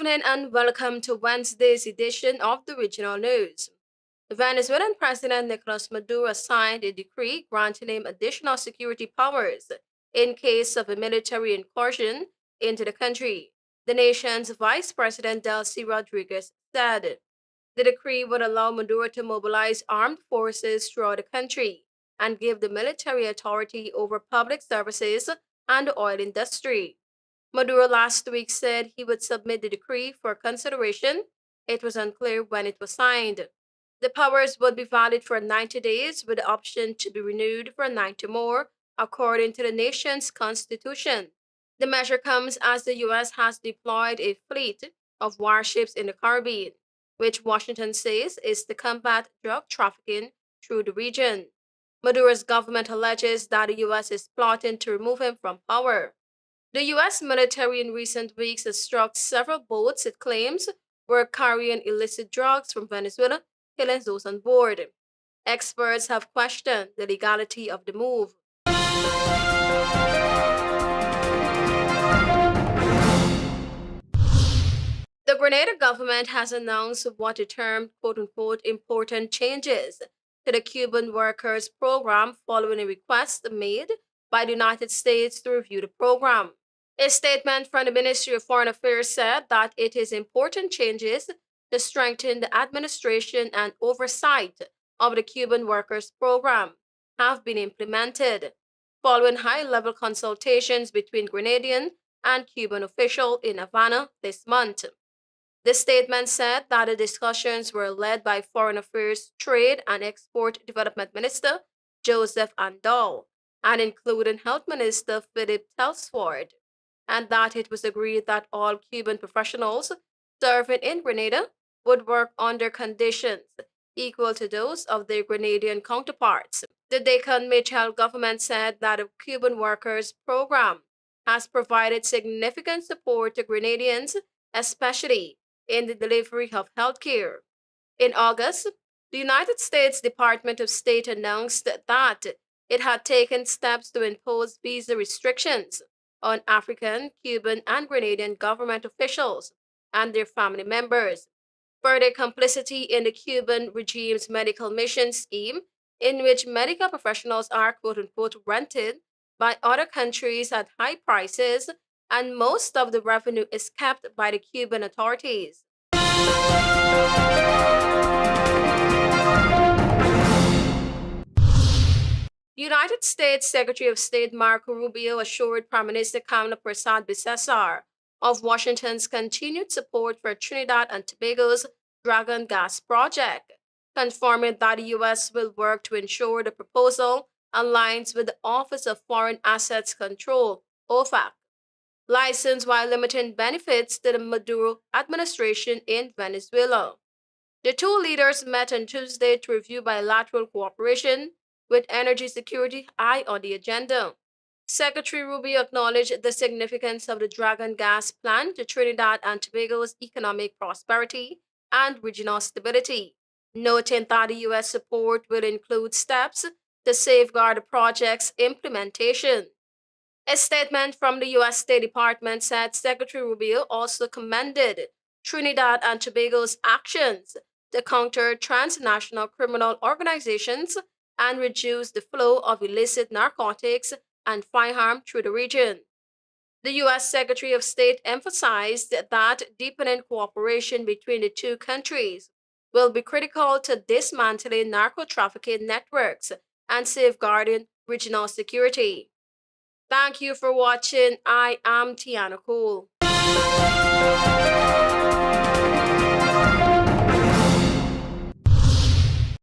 evening and welcome to Wednesday's edition of the Regional News. The Venezuelan President Nicolás Maduro signed a decree granting him additional security powers in case of a military incursion into the country, the nation's Vice President Delcy Rodriguez said. The decree would allow Maduro to mobilize armed forces throughout the country and give the military authority over public services and the oil industry. Maduro last week said he would submit the decree for consideration. It was unclear when it was signed. The powers would be valid for 90 days with the option to be renewed for 90 more, according to the nation's constitution. The measure comes as the U.S. has deployed a fleet of warships in the Caribbean, which Washington says is to combat drug trafficking through the region. Maduro's government alleges that the U.S. is plotting to remove him from power. The U.S. military in recent weeks has struck several boats it claims were carrying illicit drugs from Venezuela, killing those on board. Experts have questioned the legality of the move. The Grenada government has announced what it termed quote-unquote important changes to the Cuban Workers Program following a request made by the United States to review the program. A statement from the Ministry of Foreign Affairs said that it is important changes to strengthen the administration and oversight of the Cuban Workers Program have been implemented, following high-level consultations between Grenadian and Cuban officials in Havana this month. The statement said that the discussions were led by Foreign Affairs, Trade and Export Development Minister Joseph Andall and including Health Minister Philip Telesford, and that it was agreed that all Cuban professionals serving in Grenada would work under conditions equal to those of their Grenadian counterparts. The Deccan Mitchell government said that the Cuban Workers Program has provided significant support to Grenadians, especially in the delivery of healthcare. In August, the United States Department of State announced that it had taken steps to impose visa restrictions on African, Cuban, and Grenadian government officials and their family members for their complicity in the Cuban regime's medical mission scheme, in which medical professionals are quote unquote rented by other countries at high prices, and most of the revenue is kept by the Cuban authorities. United States Secretary of State Marco Rubio assured Prime Minister Kamala Persad-Bissessar of Washington's continued support for Trinidad and Tobago's Dragon gas project, confirming that the U.S. will work to ensure the proposal aligns with the Office of Foreign Assets Control, OFAC, license while limiting benefits to the Maduro administration in Venezuela. The two leaders met on Tuesday to review bilateral cooperation with energy security high on the agenda. Secretary Rubio acknowledged the significance of the Dragon gas plant to Trinidad and Tobago's economic prosperity and regional stability, noting that the U.S. support will include steps to safeguard the project's implementation. A statement from the U.S. State Department said Secretary Rubio also commended Trinidad and Tobago's actions to counter transnational criminal organizations and reduce the flow of illicit narcotics and firearms through the region. The U.S. Secretary of State emphasized that deepening cooperation between the two countries will be critical to dismantling narco-trafficking networks and safeguarding regional security. Thank you for watching. I am Tiana.